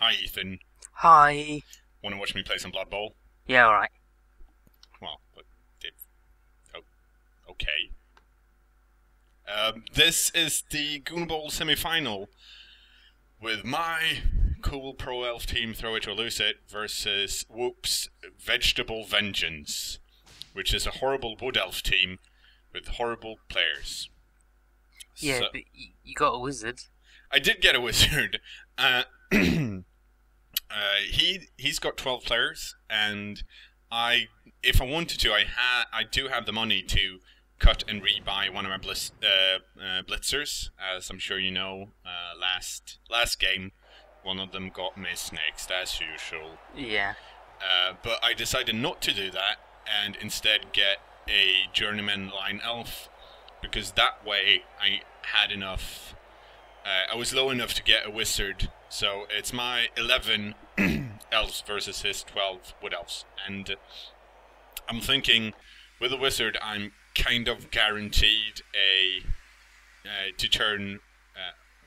Hi, Ethan. Hi. Want to watch me play some Blood Bowl? Yeah, alright. Well, but if, oh, okay. This is the Goon Bowl semi-final with my cool pro elf team, Throw It or Lose It, versus Whoop's Vegetable Vengeance, which is a horrible wood elf team with horrible players. Yeah, So, but you got a wizard. I did get a wizard. He's got 12 players, and if I wanted to, I do have the money to cut and rebuy one of my blitzers, as I'm sure you know. Last game, one of them got missed next, as usual. Yeah. But I decided not to do that, and instead get a journeyman line elf, because that way I had enough. I was low enough to get a wizard, so it's my 11 elves versus his 12 wood elves. And I'm thinking, with a wizard, I'm kind of guaranteed to turn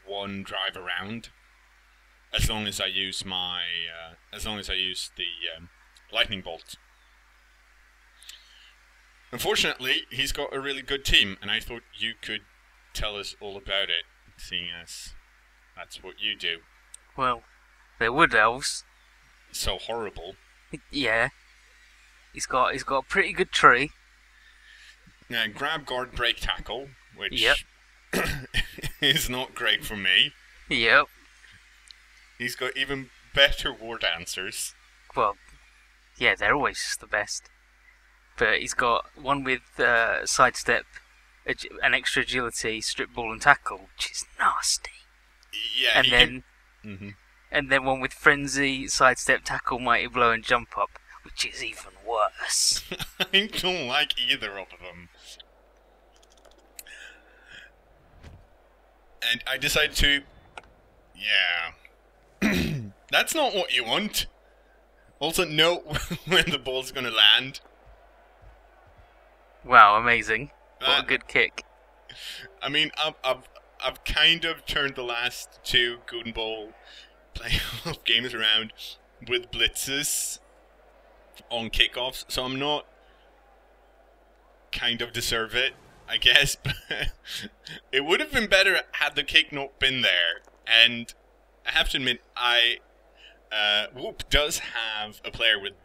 one drive around, as long as I use the lightning bolt. Unfortunately, he's got a really good team, and I thought you could tell us all about it, seeing as that's what you do. Well, they're wood elves. So horrible. Yeah. He's got a pretty good tree. Now, grab, guard, break, tackle, which Yep. is not great for me. Yep. He's got even better war dancers. Well, yeah, they're always just the best. But he's got one with sidestep, an extra agility, strip ball, and tackle, which is nasty. Yeah, And then one with frenzy, sidestep, tackle, mighty blow, and jump up, which is even worse. I don't like either of them. And I decided to... Yeah. That's not what you want. Also, know when the ball's gonna land. Wow, amazing! What a good kick. I mean, I've kind of turned the last two Goon Bowl playoff games around with blitzes on kickoffs, so I'm not kind of deserve it, I guess. But it would have been better had the kick not been there. And I have to admit, Whoop does have a player with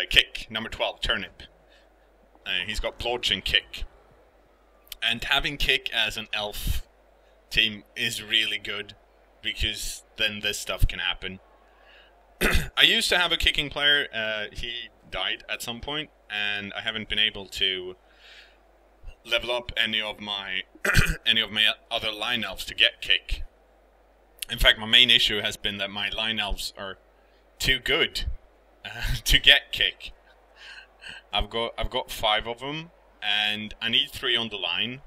kick, number 12, Turnip. He's got blodge and kick. And having kick as an elf team is really good, because then this stuff can happen. I used to have a kicking player. He died at some point, and I haven't been able to level up any of my other line elves to get kick. In fact, my main issue has been that my line elves are too good to get kick. I've got 5 of them, and I need 3 on the line.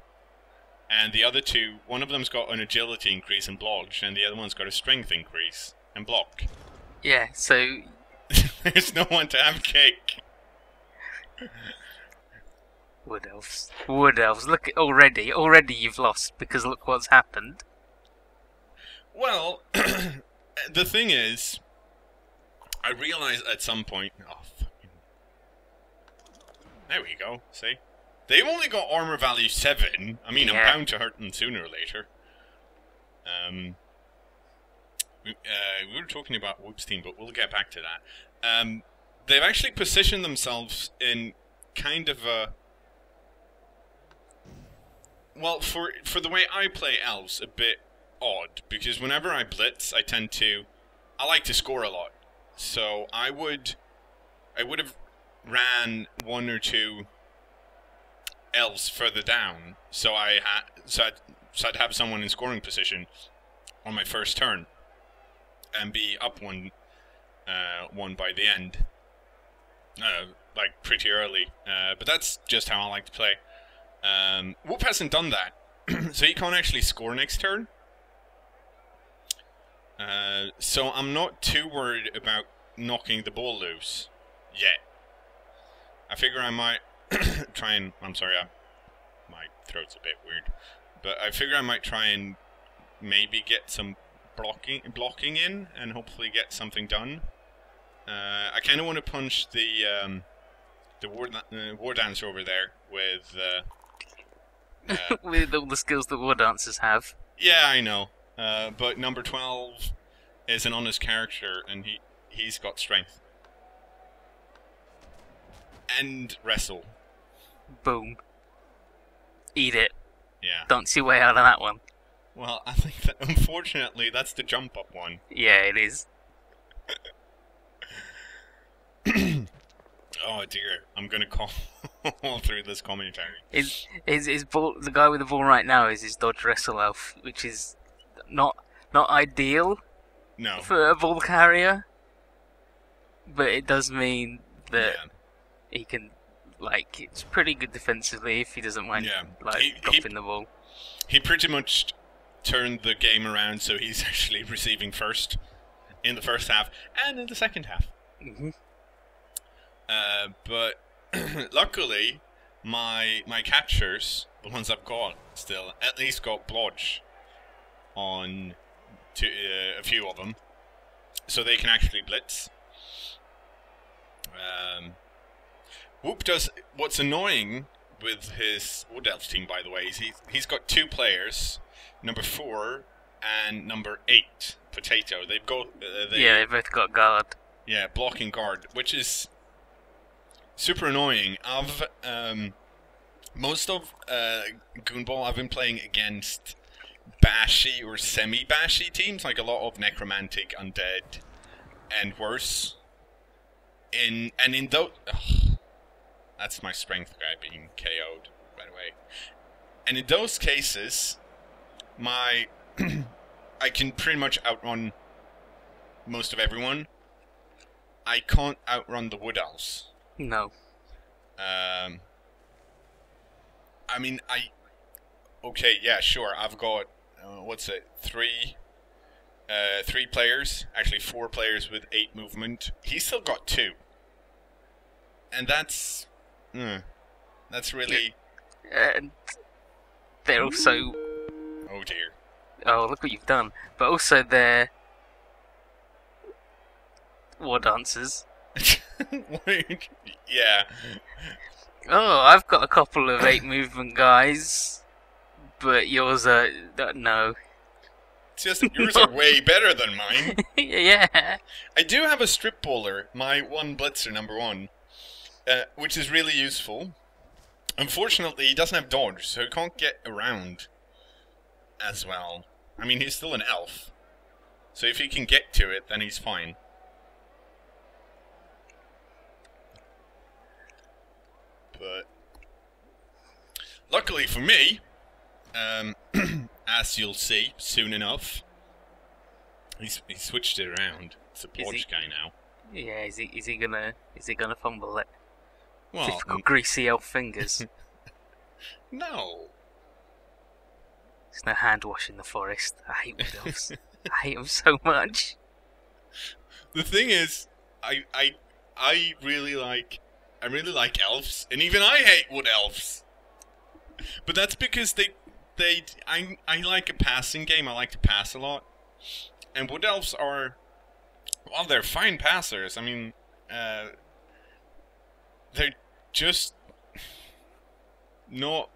And the other 2, one of them's got an agility increase and blodge, and the other one's got a strength increase and block. Yeah, so... There's no one to have kick. Wood elves. Wood elves. Look, already you've lost, because look what's happened. Well, the thing is, I realized at some point... Oh, fucking... There we go, see? They've only got armor value 7. I mean, Yeah. I'm bound to hurt them sooner or later. We were talking about Whoop's team, but we'll get back to that. They've actually positioned themselves in kind of a... Well, for the way I play elves, a bit odd, because whenever I blitz, I like to score a lot. So I would have ran 1 or 2 elves further down, so I'd have someone in scoring position on my first turn, and be up one by the end, like pretty early. But that's just how I like to play. Whoop hasn't done that, so he can't actually score next turn. So I'm not too worried about knocking the ball loose yet. I figure I might try and... I'm sorry, my throat's a bit weird. But I figure I might try and maybe get some blocking in and hopefully get something done. I kind of want to punch the war dancer over there with with all the skills that war dancers have. Yeah, I know. But number 12 is an honest character, and he's got strength and wrestle. Boom. Eat it. Yeah. Dance your way out of that one. Well, I think that unfortunately that's the jump up one. Yeah, it is. Oh dear, I'm gonna call through this commentary. His ball, the guy with the ball right now is his dodge wrestle elf, which is not ideal No. for a ball carrier, but it does mean that he can, like, it's pretty good defensively if he doesn't mind dropping the ball. He pretty much turned the game around, so he's actually receiving first in the first half and in the second half. Mm-hmm. But luckily, my catchers, the ones I've got still, at least got blodge on a few of them, so they can actually blitz. Whoop does what's annoying with his Wood Elf team, by the way, is he's got two players, number 4 and number 8, Potato. They've got they both got guard. Yeah, blocking guard, which is super annoying. I've most of Goonball I've been playing against bashy or semi-bashy teams, like a lot of necromantic, undead, and worse. In those, that's my strength guy being KO'd, by the way. And in those cases, I can pretty much outrun most of everyone. I can't outrun the Wood Elves. No. I mean, okay, yeah, sure. I've got three players, actually 4 players with 8 movement. He's still got 2, and that's really. And they're also. Oh dear. Oh, look what you've done! But also they're war dancers. Yeah. Oh, I've got a couple of 8 movement guys, but yours are no. It's just yours are way better than mine. Yeah. I do have a strip bowler, my one blitzer, number 1, which is really useful. Unfortunately, he doesn't have dodge, so he can't get around as well. I mean, he's still an elf, so if he can get to it, then he's fine. But luckily for me, as you'll see soon enough, he switched it around. It's a blodge guy now. Yeah, is he gonna fumble it? Well, Typical greasy elf fingers. No. There's no hand wash in the forest. I hate wood elves. I hate them so much. The thing is, I really like elves, and even I hate wood elves. But that's because I like a passing game. I like to pass a lot, and wood elves are, well, they're fine passers. I mean, they're just not.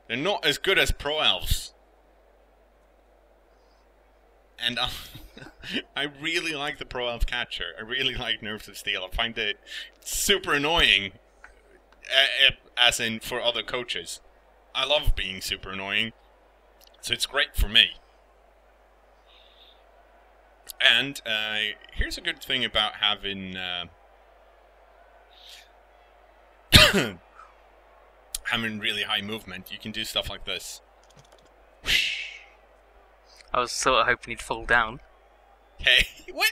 They're not as good as pro elves. And I really like the Pro Elf Catcher. I really like Nerves of Steel. I find it super annoying, as in for other coaches. I love being super annoying, so it's great for me. And here's a good thing about having having really high movement. You can do stuff like this. I was sort of hoping he'd fall down. Hey, what?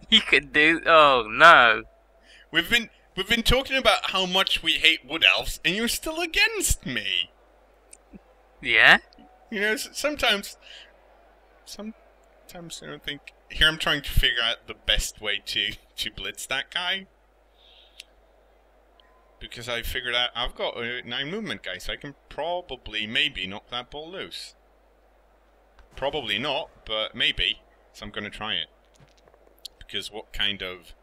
You could do. Oh no! We've been talking about how much we hate wood elves, and you're still against me. Yeah. You know, sometimes I don't think. Here I'm trying to figure out the best way to blitz that guy. Because I figured out I've got a 9 movement guy, so I can probably maybe knock that ball loose. Probably not, but maybe. So I'm going to try it. Because what kind of...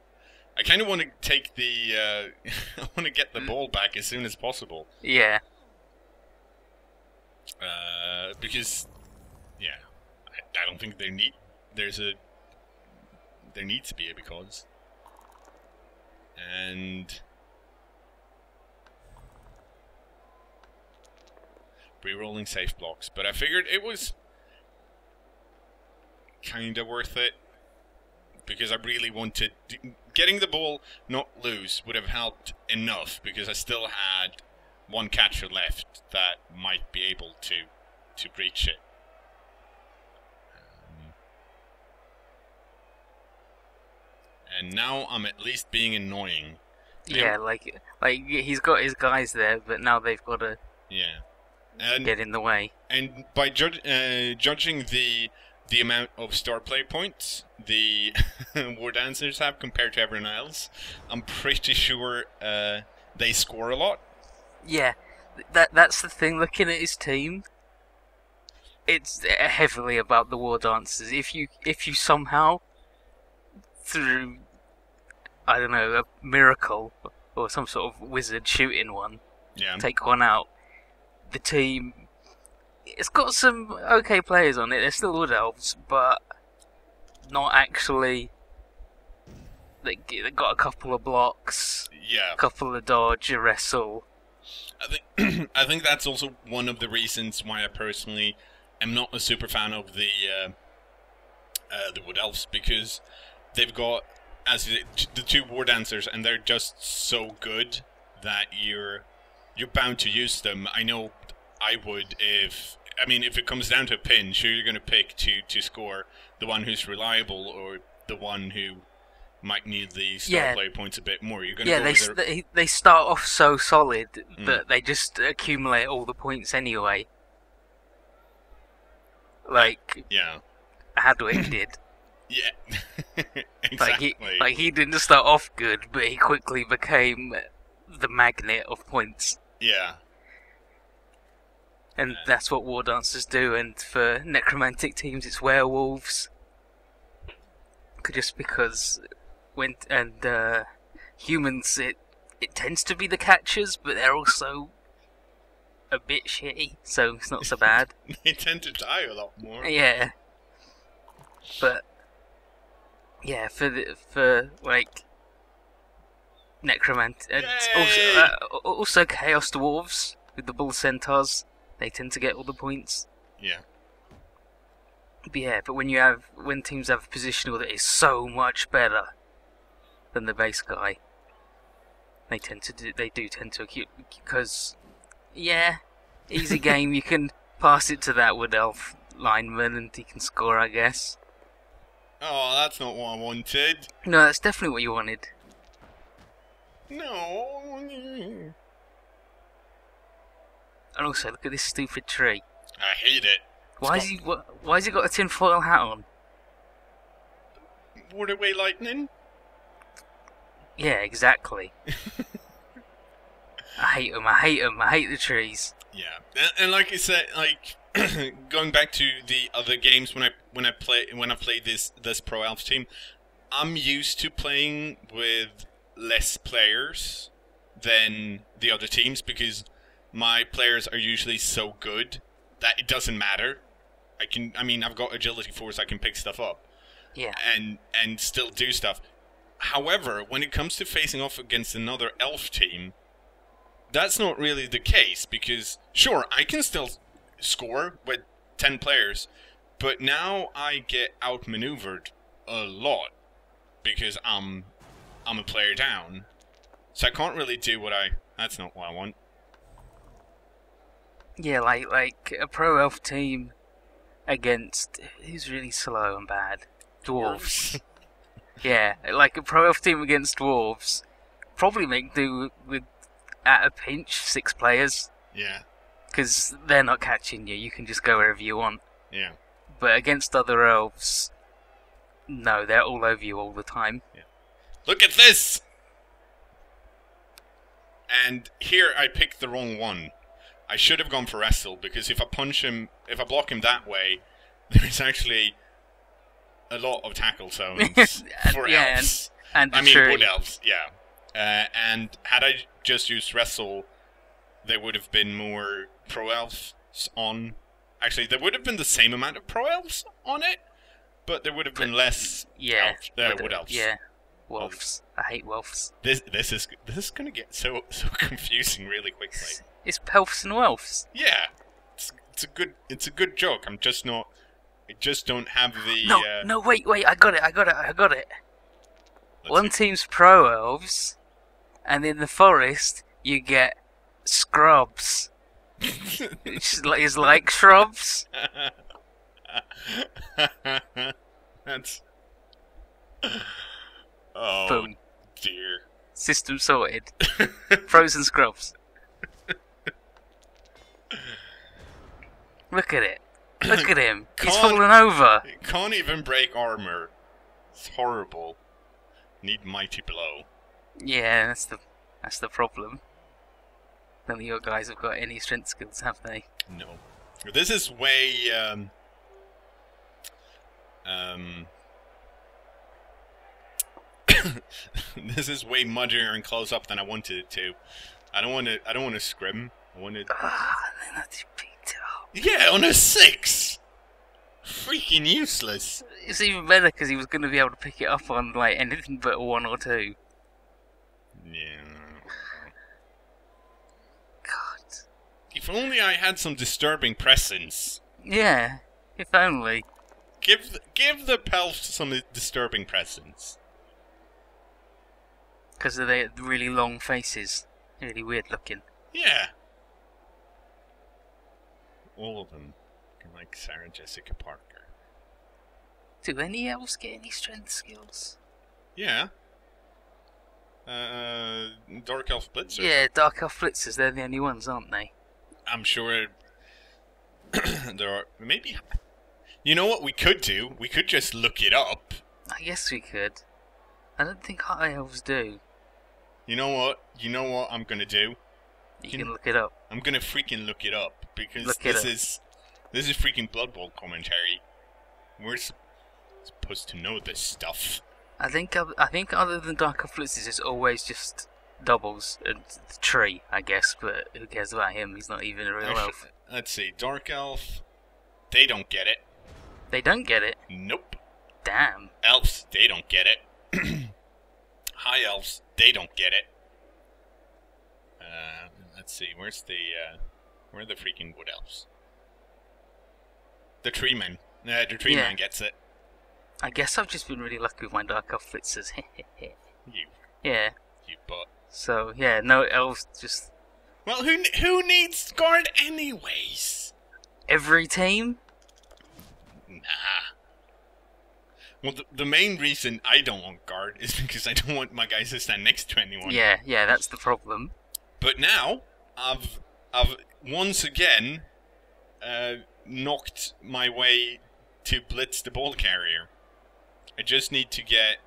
I kind of want to take the... I want to get the ball back as soon as possible. Yeah. Because... Yeah. I don't think there needs to be a because. And... Re-rolling safe blocks. But I figured it was... kind of worth it. Because I really wanted... Getting the ball not loose would have helped enough, because I still had one catcher left that might be able to breach it. And now I'm at least being annoying. Yeah, like he's got his guys there, but now they've got to get in the way. And by judging the amount of star play points the War Dancers have compared to everyone else, I'm pretty sure they score a lot. Yeah, that's the thing. Looking at his team, it's heavily about the War Dancers. If you somehow, through, I don't know, a miracle or some sort of wizard shooting one, take one out, the team... It's got some okay players on it. They're still Wood Elves, but not actually. They got a couple of blocks, a couple of dodge, a wrestle. I think that's also one of the reasons why I personally am not a super fan of the Wood Elves, because they've got the two War Dancers, and they're just so good that you're bound to use them. I know I would if it comes down to a pin, sure, you're going to pick to score the one who's reliable or the one who might need the star play points a bit more. You're going to go they start off so solid that they just accumulate all the points anyway. Like Hadwick did. Yeah, exactly. He didn't start off good, but he quickly became the magnet of points. Yeah. And that's what War Dancers do, and for necromantic teams it's werewolves. Just because humans, it tends to be the catchers, but they're also a bit shitty, so it's not so bad. They tend to die a lot more. Yeah. But yeah, for necromantic, also chaos dwarves with the bull centaurs. They tend to get all the points. Yeah. But when teams have a positional that is so much better than the base guy, they do tend to acute, because easy game, you can pass it to that Wood Elf lineman and he can score, I guess. Oh, that's not what I wanted. No, that's definitely what you wanted. No. And also, look at this stupid tree. I hate it. Why has he got a tinfoil hat on? Waterway lightning? Yeah, exactly. I hate them. I hate the trees. Yeah, and like I said, like going back to the other games when I play this Pro Elf team, I'm used to playing with less players than the other teams, because my players are usually so good that it doesn't matter. I've got agility 4, so I can pick stuff up. Yeah. And still do stuff. However, when it comes to facing off against another elf team, that's not really the case, because sure, I can still score with 10 players, but now I get outmaneuvered a lot because I'm a player down. So I can't really do that's not what I want. Yeah, like a pro elf team against who's really slow and bad? Dwarves. Yeah, like a pro elf team against dwarves, probably make do with, at a pinch, 6 players. Yeah. Because they're not catching you, you can just go wherever you want. Yeah. But against other elves, no, they're all over you all the time. Yeah. Look at this! And here I picked the wrong one. I should have gone for wrestle, because if I block him that way, there's actually a lot of tackle zones for elves. And I mean, wood elves, yeah. And had I just used wrestle, there would have been more pro elves on. Actually, there would have been the same amount of pro elves on it, but there would have been less wood elves. Yeah, wolves. I hate wolves. This is gonna get so confusing really quickly. It's pelfs and welfs. Yeah, it's a good joke. I just don't have the. No, wait, I got it. One team's pro elves, and in the forest you get scrubs. It's like shrubs. That's. Oh Boom. Dear. System sorted. Frozen scrubs. Look at it. Look at him. He's fallen over. Can't even break armor. It's horrible. Need mighty blow. Yeah, that's the problem. None of your guys have got any strength skills, have they? No. This is way this is way muddier and close up than I wanted it to. I don't want to scrim. I wanted. Then I picked it up. Yeah, on a 6. Freaking useless. It's even better because he was going to be able to pick it up on like anything but a 1 or 2. Yeah. God. If only I had some disturbing presence. Yeah, if only. Give the pelf some disturbing presence. Because of their really long faces. Really weird looking. Yeah. All of them. Like Sarah Jessica Parker. Do any elves get any strength skills? Yeah. Dark Elf Blitzers. Yeah, Dark Elf Blitzers, they're the only ones, aren't they? I'm sure there are. Maybe. You know what we could do? We could just look it up. I guess we could. I don't think high elves do. You know what? I'm gonna do? You can look it up. I'm gonna freaking look it up because Look it up. This is freaking Blood Bowl commentary. We're supposed to know this stuff. I think other than Dark Elf Blitzers, it's always just doubles and the tree, I guess. But who cares about him? He's not even a real elf. Let's see. Dark Elf. They don't get it. They don't get it. Nope. Damn. Elves. They don't get it. High Elves. They don't get it. Let's see. Where are the freaking Wood Elves? The Tree Man. The Tree Man gets it. I guess I've just been really lucky with my Dark Elf Blitzers. You. Yeah. You butt. So, yeah, no elves, just... Well, who needs guard anyways? Every team? Nah. Well, the main reason I don't want guard is because I don't want my guys to stand next to anyone. Yeah, that's the problem. But now, I've once again knocked my way to blitz the ball carrier. I just need to get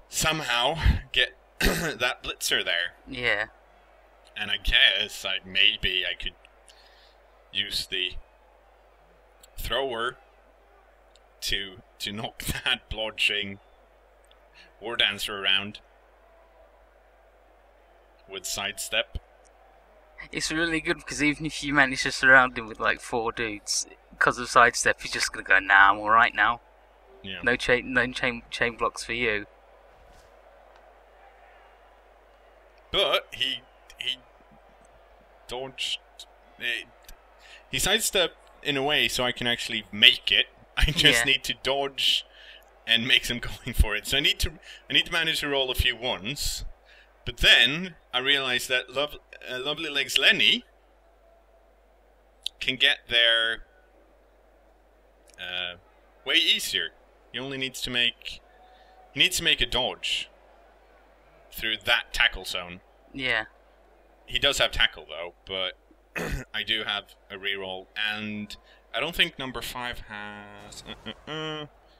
somehow get that blitzer there. Yeah. And I guess maybe I could use the thrower to knock that blodging war dancer around with sidestep. It's really good because even if you manage to surround him with like 4 dudes, because of sidestep, he's just gonna go, nah, I'm alright now. Yeah. No chain blocks for you. But he dodged. He sidestepped in a way so I can actually make it. I just need to dodge and make them going for it. So I need to manage to roll a few ones. But then I realized that Lovely Legs Lenny can get there way easier. He only needs to make a dodge through that tackle zone. Yeah. He does have tackle though, but I do have a reroll, and I don't think number 5 has.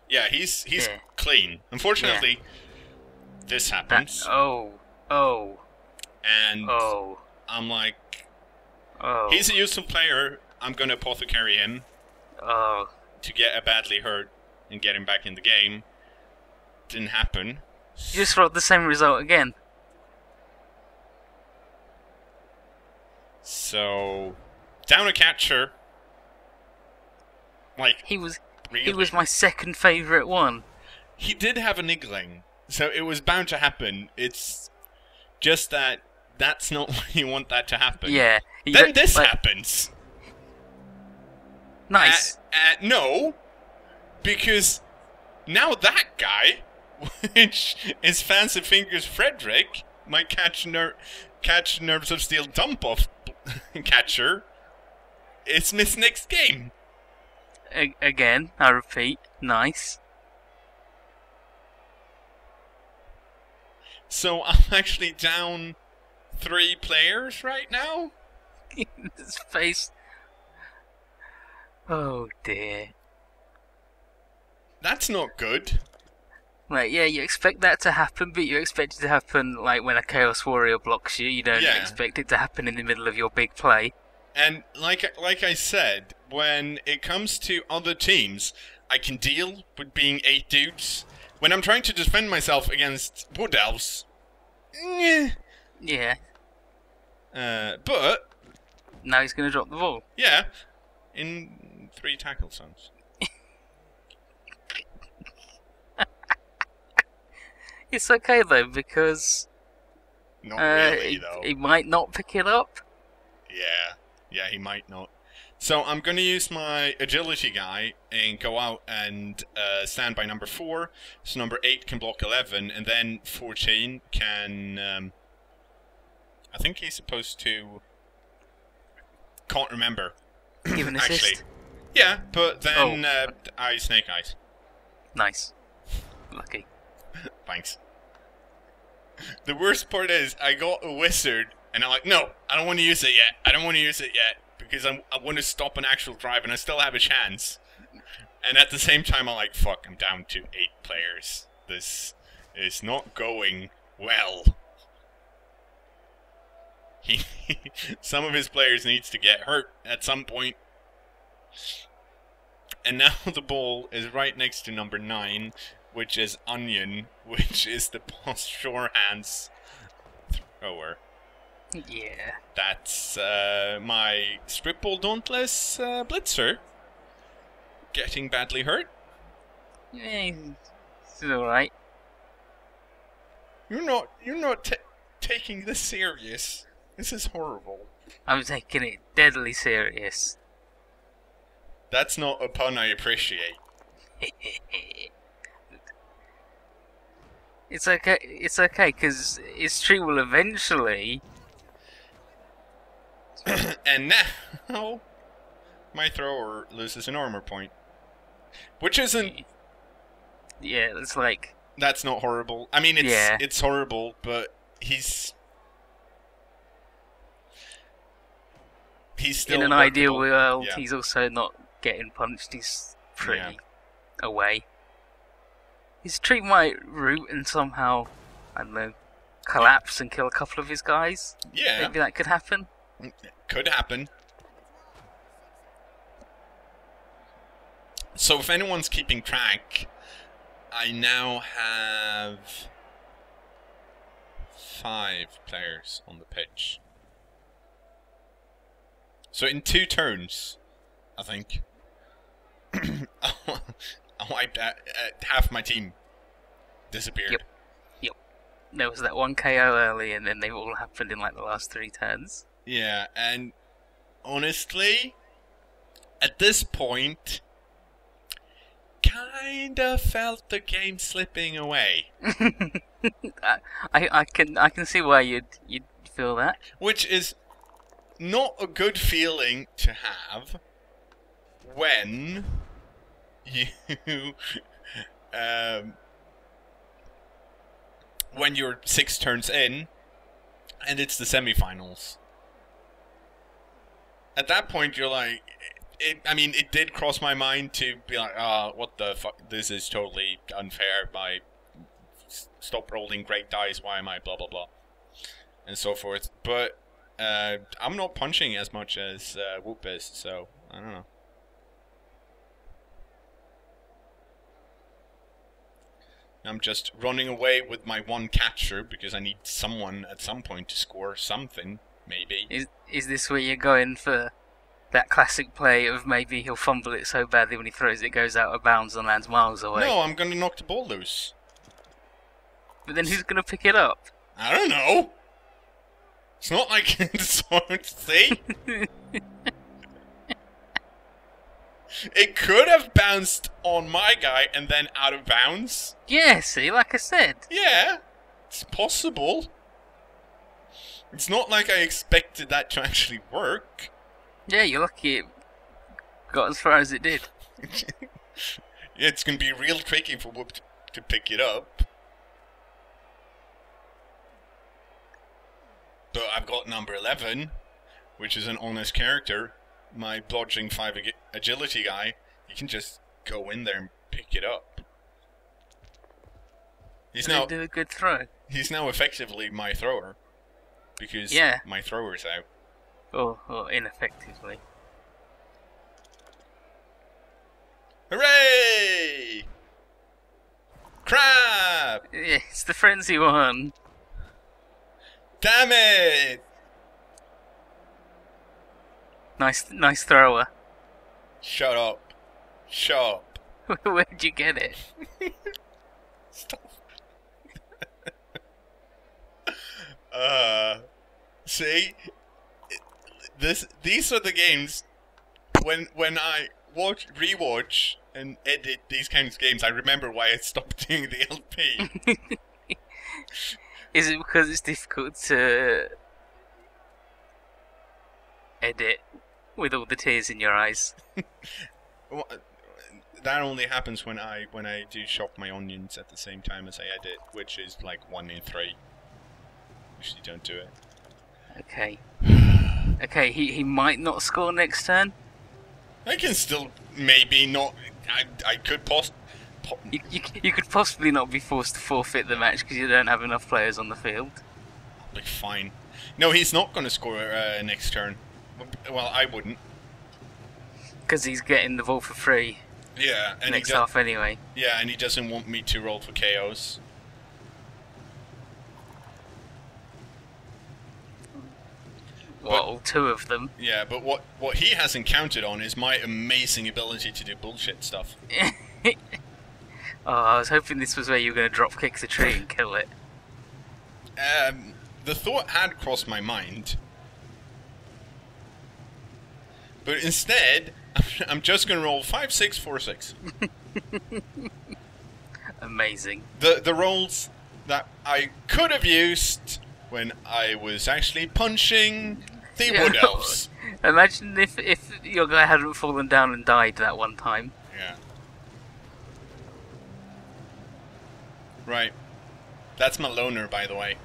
Yeah, he's clean. Unfortunately, this happens. And I'm like, he's a useful player. I'm gonna apothecary him. Oh, to get a badly hurt and get him back in the game. Didn't happen. you just rolled the same result again. So, down a catcher. Like, He was really? my second favourite one. He did have a niggling, so it was bound to happen. It's just that that's not when you want that to happen. Yeah. Then this happens. Nice. No, because now that guy, which is Fancy Fingers Frederick, my catch Nerves of Steel dump-off catcher, it's missed next game. Again, I repeat, nice. So I'm actually down 3 players right now? His face. Oh dear. That's not good. Like, yeah, you expect that to happen, but you expect it to happen, like, when a Chaos Warrior blocks you. You don't expect it to happen in the middle of your big play. And like I said, when it comes to other teams, I can deal with being 8 dudes. When I'm trying to defend myself against Wood Elves, Yeah. but Now he's going to drop the ball. yeah, in 3 tackle zones. It's okay though, because Not really, though. he might not pick it up. Yeah, he might not. So I'm going to use my agility guy and go out and stand by number 4. So number 8 can block 11, and then 14 can... I think he's supposed to... Can't remember. Give an assist. Actually. Yeah, but then I Snake Eyes. Nice. Lucky. Thanks. The worst part is, I got a wizard, and I'm like, no, I don't want to use it yet. I don't want to use it yet, because I want to stop an actual drive, and I still have a chance. And at the same time, I'm like, fuck, I'm down to 8 players. This is not going well. Some of his players needs to get hurt at some point. And now the ball is right next to number 9, which is Onion, which is the boss Shorehand's thrower. Yeah. That's my Strip Ball Dauntless Blitzer getting badly hurt. Yeah, it's alright. You're not taking this serious. This is horrible. I'm taking it deadly serious. That's not a pun I appreciate. It's okay, because his tree will eventually... And now, my thrower loses an armor point. Which isn't... Yeah, it's like... That's not horrible. I mean, it's horrible, but he's still in an workable. ideal world, Yeah. he's also not getting punched. He's pretty away. His tree might root and somehow, I don't know, collapse and kill a couple of his guys. Yeah. Maybe that could happen. Could happen. So if anyone's keeping track, I now have 5 players on the pitch. So in 2 turns, I think, I wiped out, half my team disappeared. Yep. There was that one KO early, and then they all happened in like the last 3 turns. Yeah, and honestly, at this point, kinda felt the game slipping away. I can see why you'd feel that. Which is not a good feeling to have when you when you're 6 turns in and it's the semifinals. At that point, you're like, it did cross my mind to be like, what the fuck, this is totally unfair, stop rolling great dice, why am I blah blah blah, and so forth. But I'm not punching as much as Whoop is, so I don't know. I'm just running away with my one catcher because I need someone at some point to score something, maybe. Is this where you're going for that classic play of maybe he'll fumble it so badly when he throws it goes out of bounds and lands miles away? No, I'm going to knock the ball loose. But then who's going to pick it up? I don't know. It's not like it's hard to see. It could have bounced on my guy and then out of bounds. Yeah, see, like I said. Yeah, it's possible. It's not like I expected that to actually work. Yeah, you're lucky it got as far as it did. Yeah, it's going to be real tricky for Whoop to pick it up. But I've got number 11, which is an honest character. My blodging 5 agility guy. He can just go in there and pick it up. He's now do a good throw. He's now effectively my thrower. Because my thrower's out. Or ineffectively. Hooray! Crap! Yeah, it's the frenzy one. Damn it! Nice thrower. Shut up. Shut up. Where'd you get it? Stop. See? These are the games when I rewatch and edit these kinds of games, I remember why I stopped doing the LP. Is it because it's difficult to edit with all the tears in your eyes? Well, that only happens when I do chop my onions at the same time as I edit, which is like 1 in 3. Usually don't do it. Okay. Okay, he might not score next turn. I can still maybe not. I could You could possibly not be forced to forfeit the match because you don't have enough players on the field. I'll be fine. No, he's not going to score next turn. Well, I wouldn't. Because he's getting the ball for free. Yeah, and next half anyway. Yeah, and he doesn't want me to roll for KOs. Well, 2 of them. Yeah, but what he hasn't counted on is my amazing ability to do bullshit stuff. Oh, I was hoping this was where you were going to drop kick the tree and kill it. The thought had crossed my mind. But instead, I'm just going to roll 5, 6, 4, 6. Amazing. The rolls that I could have used when I was actually punching the Wood Elves. Imagine if your guy hadn't fallen down and died that one time. Yeah. Right. That's my loner, by the way.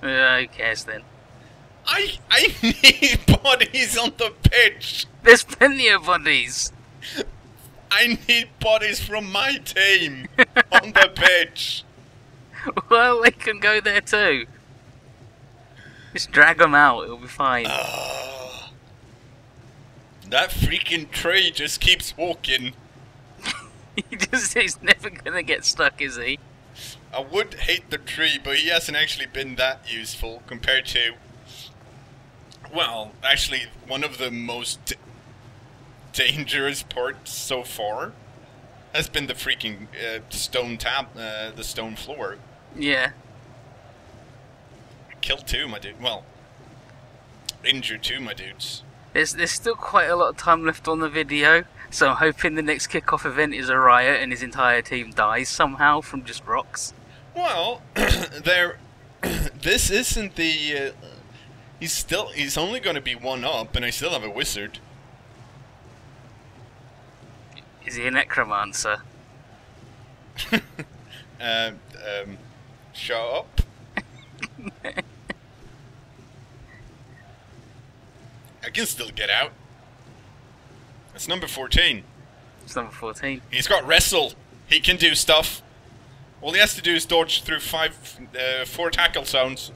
Who cares then? I need bodies on the pitch! There's plenty of bodies! I need bodies from my team on the pitch! Well, they can go there too. Just drag them out, it'll be fine. That freaking tree just keeps walking. He's never gonna get stuck, is he? I would hate the tree, but he hasn't actually been that useful compared to... Well, actually, one of the most dangerous parts so far has been the freaking stone the stone floor. Yeah. Killed 2, my dude. Well, injured 2, my dudes. There's still quite a lot of time left on the video, so I'm hoping the next kickoff event is a riot and his entire team dies somehow from just rocks. Well, this isn't the... He's only going to be 1 up, and I still have a wizard. Is he a necromancer? Shut up. I can still get out. That's number 14. It's number 14. He's got wrestle. He can do stuff. All he has to do is dodge through 4 tackle zones.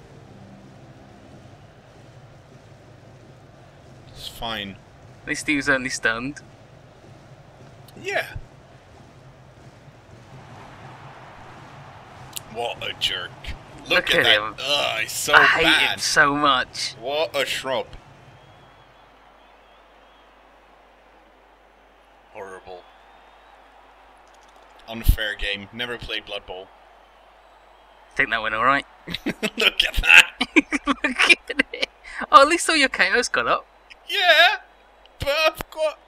It's fine. At least he was only stunned. Yeah. What a jerk. Look at that. him. Ugh, he's so I bad. hate him so much. What a shrub. Horrible. Unfair game. Never played Blood Bowl. I think that went alright. Look at that. Look at it. Oh, at least all your KO's got up. Yeah, but I've got...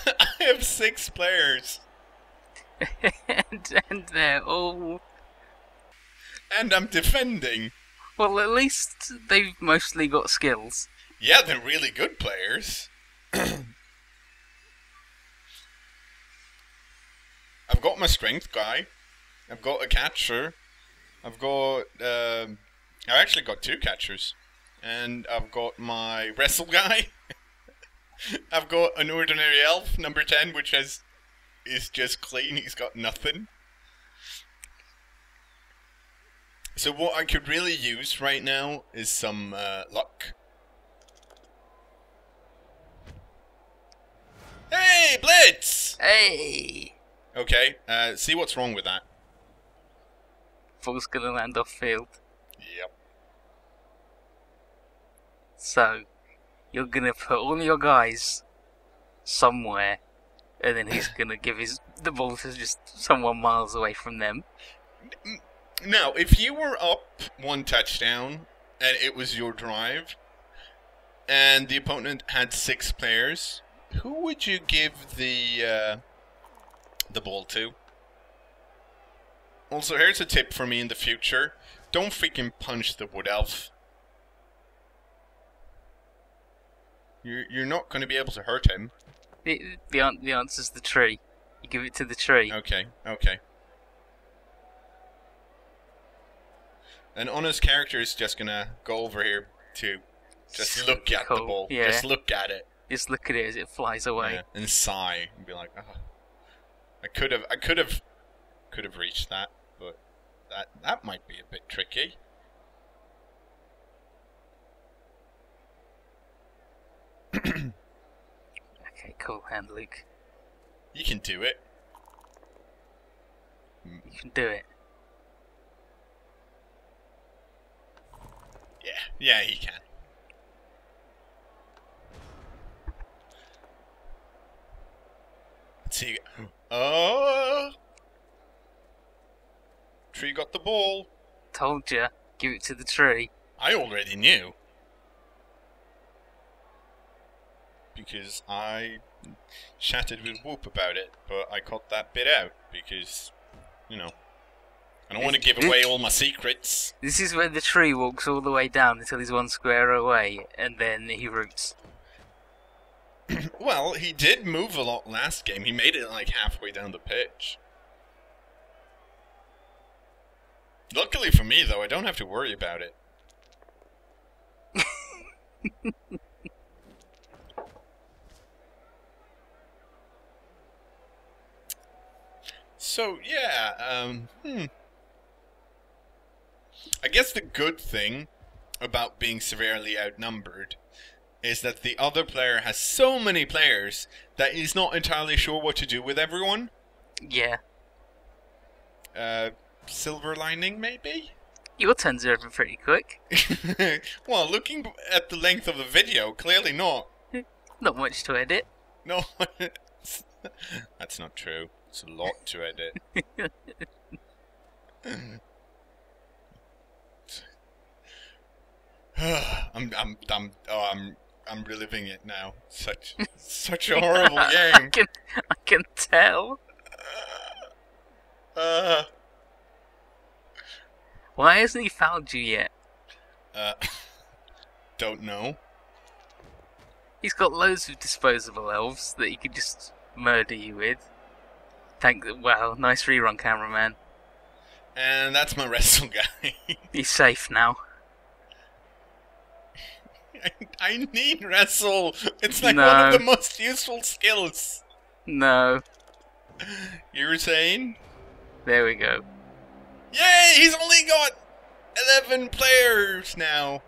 I have 6 players. and they're all... And I'm defending. Well, at least they've mostly got skills. Yeah, they're really good players. I've got my strength guy. I've got a catcher. I've got... I actually got 2 catchers. And I've got my wrestle guy. I've got an ordinary elf, number 10, which is just clean. He's got nothing. So what I could really use right now is some luck. Hey, Blitz! Hey! Okay, see what's wrong with that. Ball's gonna land off field. Yep. So, you're gonna put all your guys somewhere, and then he's gonna give the ball to just someone miles away from them. Now, if you were up 1 touchdown, and it was your drive, and the opponent had 6 players, who would you give the ball to? Also, here's a tip for me in the future. Don't freaking punch the wood elf. You're not going to be able to hurt him. The answer's the tree. You give it to the tree. Okay, okay. And Honest character is just going to go over here to just look at the ball. Yeah. Just look at it. Just look at it as it flies away. Yeah, and sigh and be like, oh, I could have reached that, but that might be a bit tricky. Okay, cool hand, Luke. You can do it. You can do it. Yeah, he can. Let's see. Oh! Tree got the ball. Told ya. Give it to the tree. I already knew. Because I chatted with Whoop about it, but I cut that bit out because, you know, I don't want to give away all my secrets. This is where the tree walks all the way down until he's 1 square away, and then he roots. Well, he did move a lot last game. He made it like halfway down the pitch. Luckily for me, though, I don't have to worry about it. So, yeah, I guess the good thing about being severely outnumbered is that the other player has so many players that he's not entirely sure what to do with everyone. Yeah. Silver lining, maybe? Your turns are over pretty quick. Well, looking at the length of the video, clearly not. Not much to edit. No, that's not true. It's a lot to edit. I'm reliving it now. Such a horrible game. I can tell. Why hasn't he fouled you yet? Don't know. He's got loads of disposable elves that he could just murder you with. Wow, nice rerun, cameraman. And that's my wrestle guy. He's safe now. I need wrestle. It's like No. one of the most useful skills. No. You were saying? There we go. Yay! He's only got 11 players now.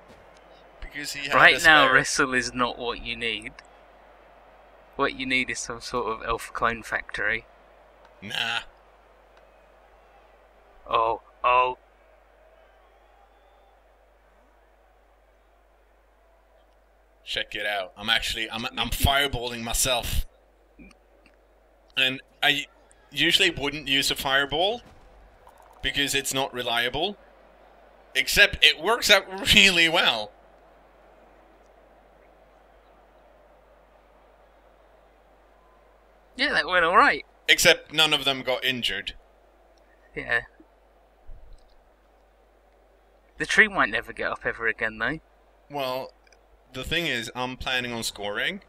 Because he had Right a now, spare. wrestle is not what you need. What you need is some sort of elf clone factory. Nah. Oh, Check it out. I'm fireballing myself. And I usually wouldn't use a fireball because it's not reliable. Except it works out really well. Yeah, that went alright. Except none of them got injured. Yeah. The tree might never get up ever again, though. Well, the thing is, I'm planning on scoring.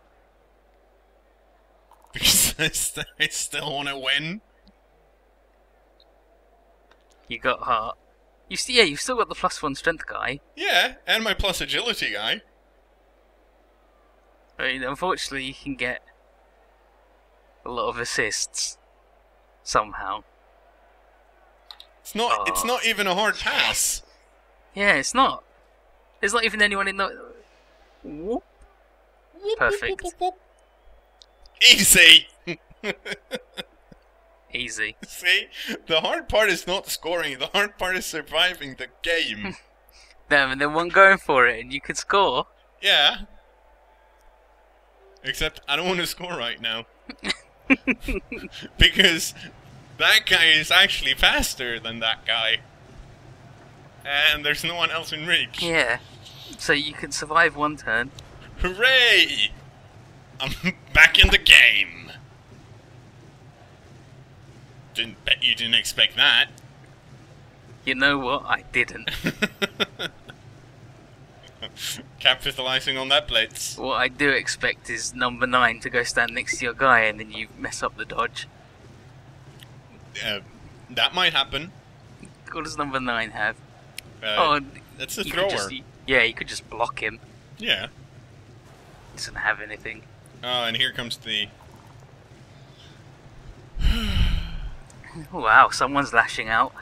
Because I still want to win. You got heart. You've still got the +1 strength guy. Yeah, and my plus agility guy. I mean, unfortunately, you can get a lot of assists somehow. It's not even a hard pass. Yeah, it's not. There's not even anyone in the. Whoop. Perfect. Easy. Easy. See, the hard part is not scoring. The hard part is surviving the game. Damn, and then one going for it, and you could score. Yeah. Except I don't want to score right now. Because that guy is actually faster than that guy. And there's no one else in reach. Yeah. So you can survive one turn. Hooray! I'm back in the game. Bet you didn't expect that. You know what? I didn't. Capitalizing on that blitz. What I do expect is number 9 to go stand next to your guy and then you mess up the dodge. That might happen. What does number 9 have? That's a you thrower. You could just block him. Yeah. Doesn't have anything. Oh, and here comes the... Wow, someone's lashing out.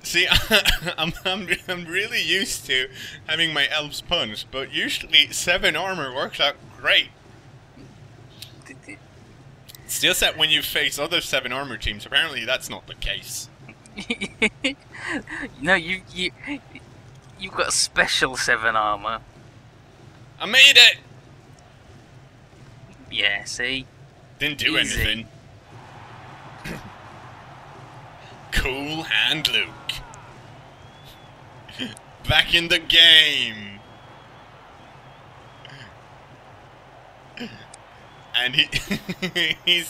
See, I'm really used to having my elves punch, but usually 7 armor works out great. It's just that when you face other 7 armor teams, apparently that's not the case. No, you've got special 7 armor. I made it! Yeah, see? Didn't do Easy. anything. Cool hand Luke. Back in the game. And he he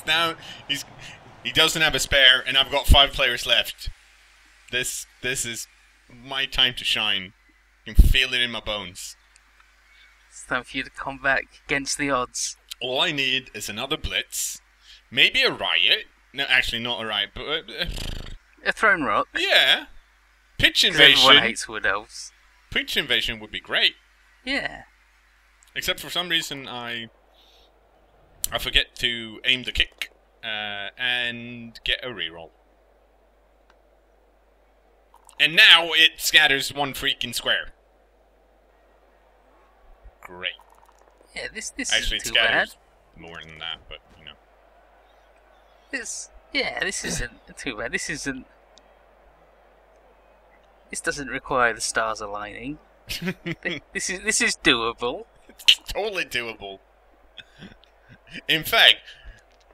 doesn't have a spare, and I've got 5 players left. This is my time to shine. I can feel it in my bones. It's time for you to come back against the odds. All I need is another blitz, maybe a riot. No, actually not a riot, but A thrown rock. yeah, pitch 'Cause everyone invasion. hates wood elves. Pitch invasion would be great. Yeah. Except for some reason I forget to aim the kick and get a reroll. And now it scatters 1 freaking square. Great. Yeah, this Actually, it isn't too bad. scatters more than that, but you know. This isn't too bad. This doesn't require the stars aligning. This is doable. It's totally doable. In fact,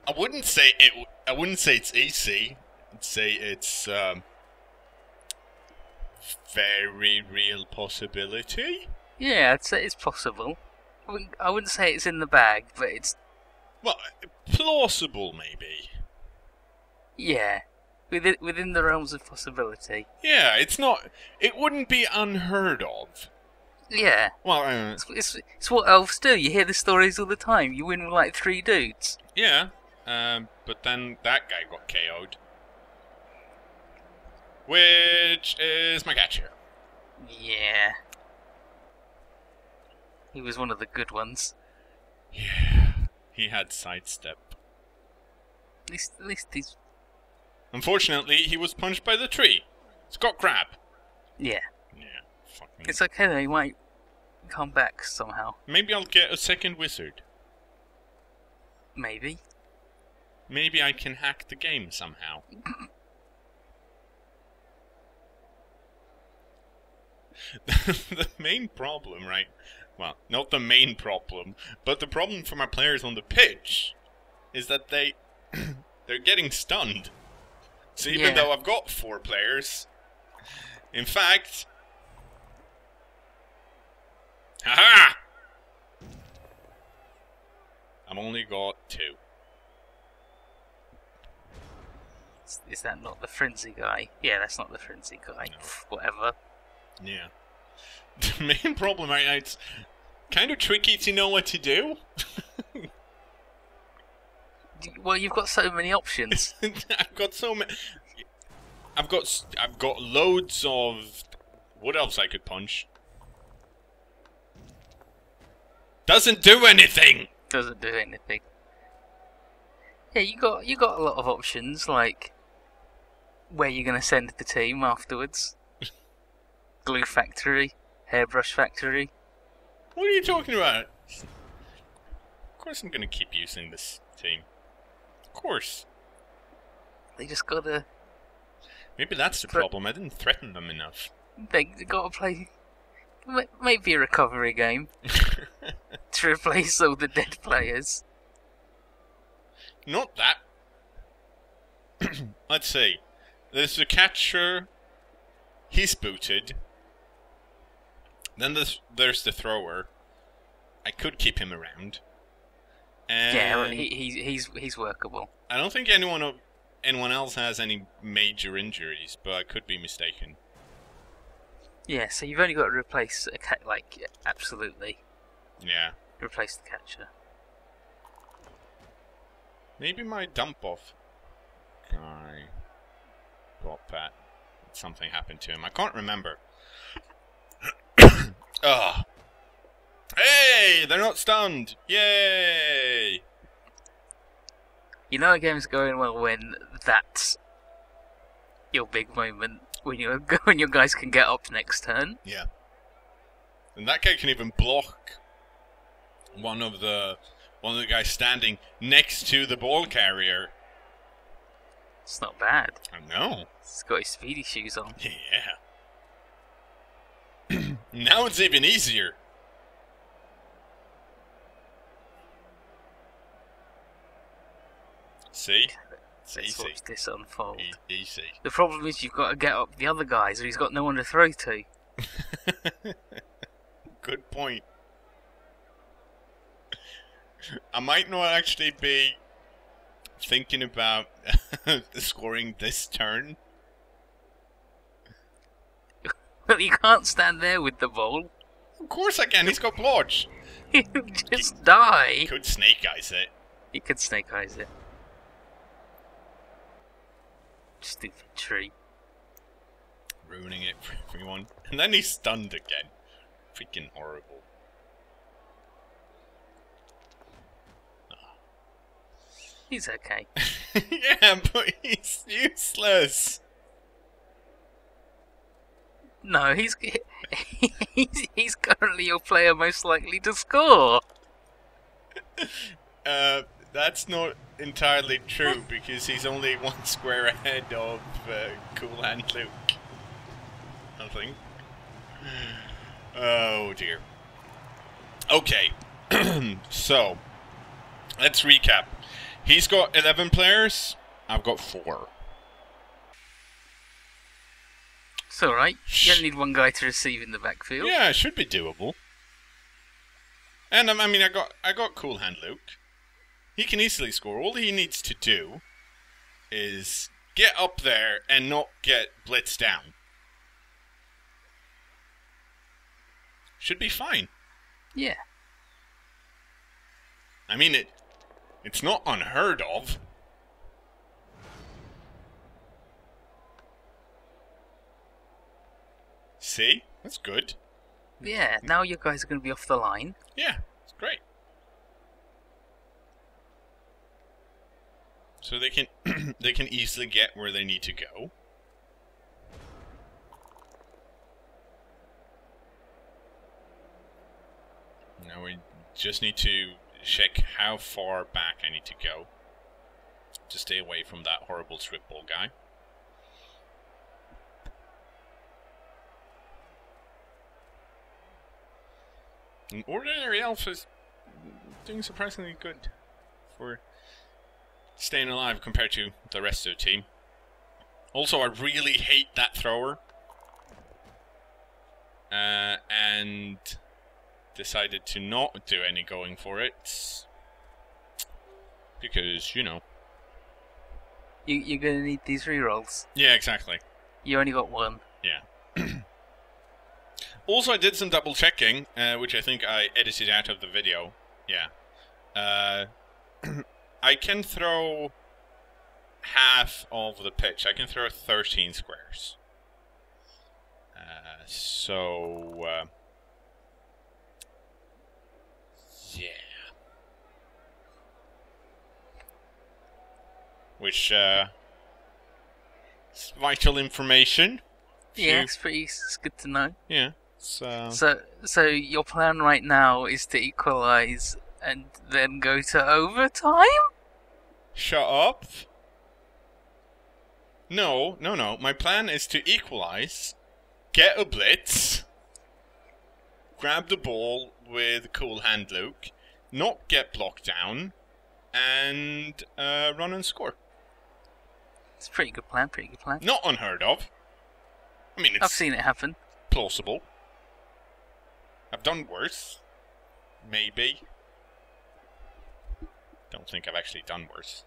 I wouldn't say it's easy. I'd say it's very real possibility. Yeah, I'd say it's possible. I wouldn't say it's in the bag, but it's Well, plausible maybe. yeah, within the realms of possibility. Yeah, it's not. It wouldn't be unheard of. Yeah, Well, it's what elves do. You hear the stories all the time. You win with like 3 dudes. yeah. But then that guy got KO'd. Which is my catcher. Yeah, he was one of the good ones. Yeah. He had sidestep. At least he's Unfortunately, he was punched by the tree. Scott Crab. yeah. Yeah, fucking... It's okay though. He might come back somehow. Maybe I'll get a second wizard. Maybe. Maybe I can hack the game somehow. The main problem, right? Well, not the main problem, but the problem for my players on the pitch is that they're getting stunned. So even though I've got 4 players, in fact, haha! I've only got 2. Is that not the frenzy guy? Yeah, that's not the frenzy guy. No. Whatever. Yeah. The main problem right now, it's kind of tricky to know what to do. Well, you've got so many options. I've got so many. I've got loads of. What else I could punch? Doesn't do anything. Doesn't do anything. Yeah, you got a lot of options, like where you're gonna send the team afterwards. Glue factory, hairbrush factory. What are you talking about? Of course I'm gonna keep using this team. Of course. They just gotta. Maybe that's the problem. I didn't threaten them enough. They gotta play. Maybe a recovery game to replace all the dead players. Not that. Let's see. There's the catcher. He's booted. Then there's the thrower. I could keep him around. And Yeah, well, he's workable. I don't think anyone else has any major injuries, but I could be mistaken. Yeah, so you've only got to replace a cat, like absolutely Yeah. replace the catcher. Maybe my dump off guy got pat. Something happened to him. I can't remember. Ugh. Hey, they're not stunned. Yay! You know a game's going well when that's your big moment, when your guys can get up next turn. Yeah. And that guy can even block one of the guys standing next to the ball carrier. It's not bad. I know. He's got his speedy shoes on. Yeah. Now it's even easier. See? Let's watch this unfold. Easy. The problem is you've got to get up the other guys, or he's got no one to throw to. Good point. I might not actually be thinking about scoring this turn. Well, you can't stand there with the ball. Of course I can, he's got blodge. He'll just die. Could snake eyes it. He could snake eyes it. Stupid tree. Ruining it for everyone. And then he's stunned again. Freaking horrible. He's okay. Yeah, but he's useless. No, he's currently your player most likely to score. That's not entirely true because he's only 1 square ahead of Cool Hand Luke. I think. Oh dear. Okay, so let's recap. He's got 11 players. I've got 4. It's alright. You only need one guy to receive in the backfield. Yeah, it should be doable. And I mean, I got Cool Hand Luke. He can easily score. All he needs to do is get up there and not get blitzed down. Should be fine. Yeah. I mean, it's not unheard of. See? That's good. Yeah, now your guys are going to be off the line. Yeah, it's great. So they can they can easily get where they need to go. Now we just need to check how far back I need to go to stay away from that horrible strip ball guy. An ordinary elf is doing surprisingly good for staying alive compared to the rest of the team. Also, I really hate that thrower. And decided to not do any going for it. Because, you know. You're going to need these rerolls. Yeah, exactly. You only got one. Yeah. Also, I did some double checking, which I think I edited out of the video. Yeah. I can throw half of the pitch. I can throw 13 squares. Yeah. Which, it's vital information. Yeah, it's good to know. Yeah. So your plan right now is to equalize and then go to overtime? Shut up. No. My plan is to equalize, get a blitz, grab the ball with cool hand Luke, not get blocked down, and run and score. It's a pretty good plan. Not unheard of. I mean, I've seen it happen. Plausible. I've done worse. Maybe. Don't think I've actually done worse.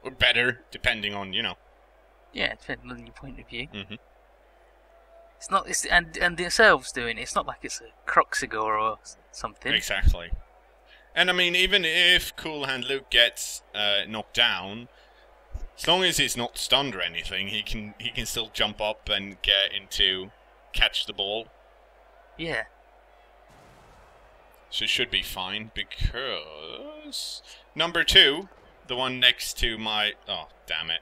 Or better, depending on, you know. Yeah, depending on your point of view. Mm-hmm. It's not. And the Elves doing it. It's not like it's a cKnoor or something. Exactly. And I mean, even if Cool Hand Luke gets knocked down, as long as he's not stunned or anything, he can still jump up and catch the ball. Yeah. So it should be fine because number 2, the one next to my... Oh, damn it.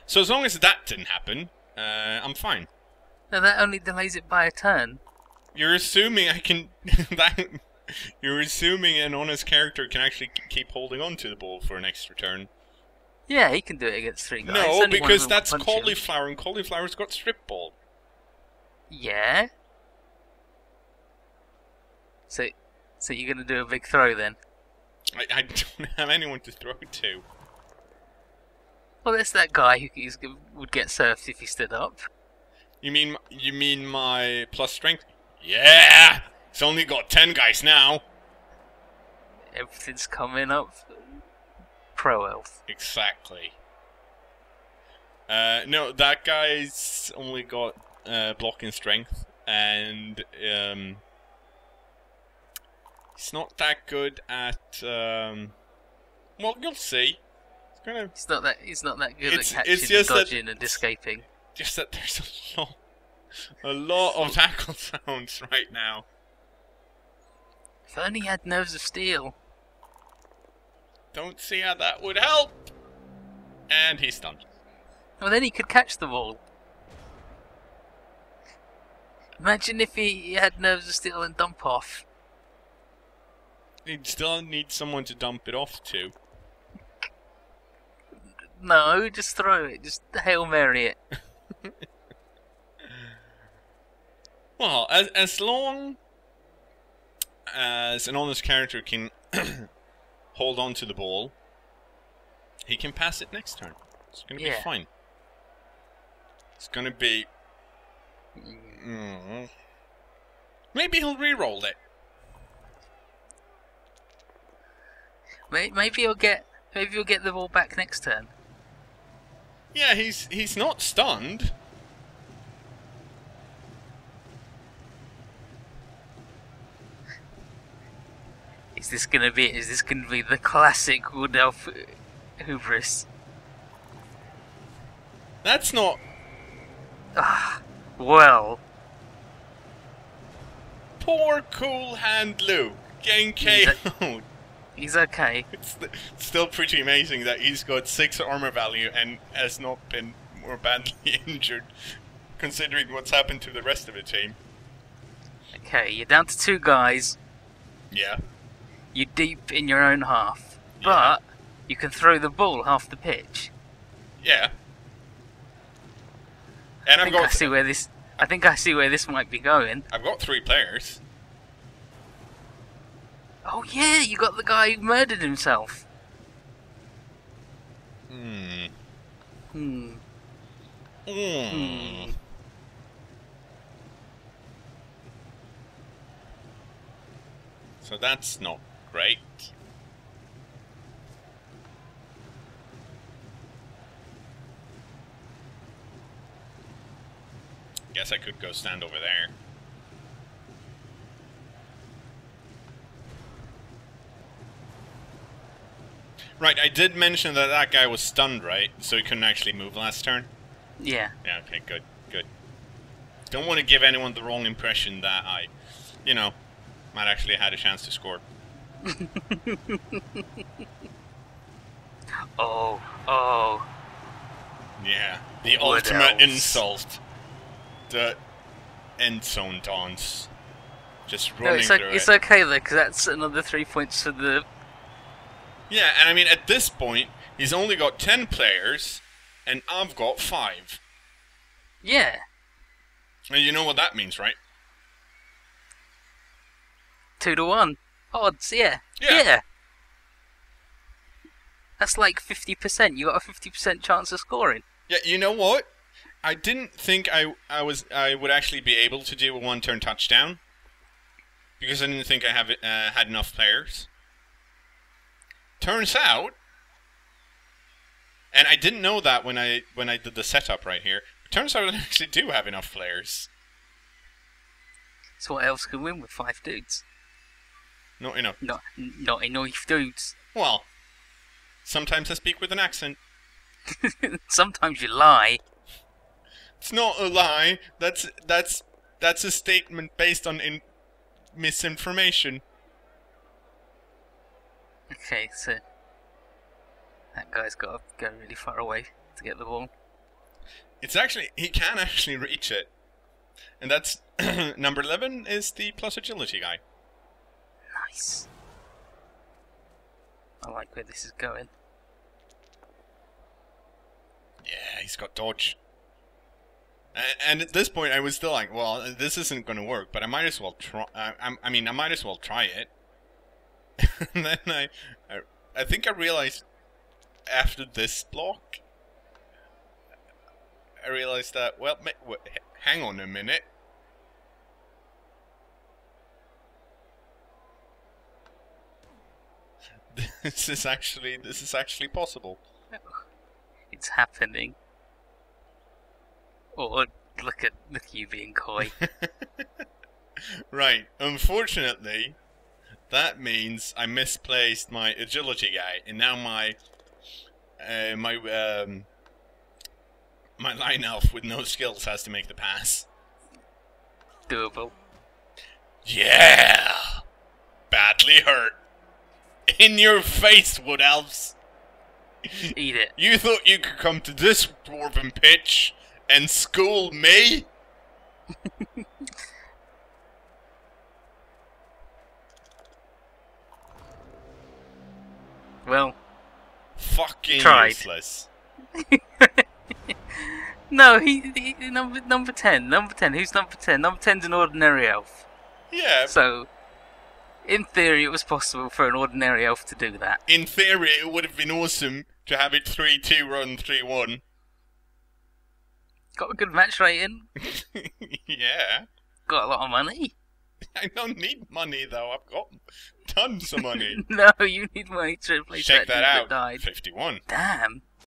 So as long as that didn't happen, I'm fine. No, that only delays it by a turn. You're assuming I can... You're assuming an honest character can actually keep holding on to the ball for an extra turn. Yeah, he can do it against 3 guys. No, because that's Cauliflower, and Cauliflower's got strip ball. Yeah. So you're going to do a big throw then? I don't have anyone to throw to. Well, there's that guy who would get surfed if he stood up. You mean my plus strength? Yeah! It's only got 10 guys now. Everything's coming up. Pro Elf. Exactly. No, that guy's only got blocking strength, and he's not that good at. Well, you'll see. He's not that good at catching, and dodging, and escaping. Just that there's a lot of tackle sounds right now. If only he had nerves of steel. Don't see how that would help. And he's stunned. Well, then he could catch the ball. Imagine if he had nerves of steel and dump off. He'd still need someone to dump it off to. No, just throw it. Just Hail Mary it. Well, as long as an honest character can hold on to the ball, he can pass it next turn. It's going to be fine. It's going to be... Maybe he'll re-roll it. Maybe he'll get the ball back next turn. Yeah, he's not stunned. Is this gonna be the classic Wood Elf hubris? That's not. Well. Poor Cool Hand Luke getting KO'd. He's okay. It's still pretty amazing that he's got 6 armor value and has not been more badly injured, considering what's happened to the rest of the team. Okay, you're down to 2 guys. Yeah. You're deep in your own half, Yeah. but you can throw the ball half the pitch. Yeah. And I see where this I think I see where this might be going. I've got 3 players. Oh yeah, you got the guy who murdered himself. So that's not great. Guess I could go stand over there. Right, I did mention that that guy was stunned, right? So he couldn't actually move last turn? Yeah. Yeah, okay, good, good. Don't want to give anyone the wrong impression that I, you know, might actually had a chance to score. Oh. Yeah, the What ultimate else? insult. The end zone dance. Just No, running through it's it. okay though, because that's another 3 points for the... Yeah, and I mean, at this point, he's only got 10 players, and I've got 5. Yeah. And you know what that means, right? 2-1. Odds, yeah. Yeah. That's like 50%. You got a 50% chance of scoring. Yeah, you know what? I didn't think I would actually be able to do a 1-turn touchdown, because I didn't think I had enough players. Turns out, and I didn't know that when I did the setup right here. Turns out I actually do have enough players. So what else can win with 5 dudes? Not enough. Not enough dudes. Well, sometimes I speak with an accent. Sometimes you lie. It's not a lie. That's a statement based on misinformation. Okay, so that guy's got to go really far away to get the ball. It's actually, he can actually reach it. And that's, number 11 is the plus agility guy. Nice. I like where this is going. Yeah, he's got dodge. And at this point I was still like, well, this isn't going to work, but I might as well try, I mean, I might as well try it. And then I think I realized after this block, I realized that, well, hang on a minute. This is actually possible. It's happening. Oh, look at you being coy. Right. Unfortunately, that means I misplaced my agility guy, and now my line elf with no skills has to make the pass. Doable. Yeah! Badly hurt. In your face, Wood Elves! Eat it. You thought you could come to this dwarven pitch and school me? Well, Fucking tried. useless. No, he number 10. Number 10. Who's number 10? Number 10's an ordinary elf. Yeah. So, in theory, it was possible for an ordinary elf to do that. In theory, it would have been awesome to have it 3-2 run 3-1. Got a good match rating. Yeah. Got a lot of money. I don't need money though. I've got tons of money. No, you need money to replace Check that that dude out. that died. 51. Damn.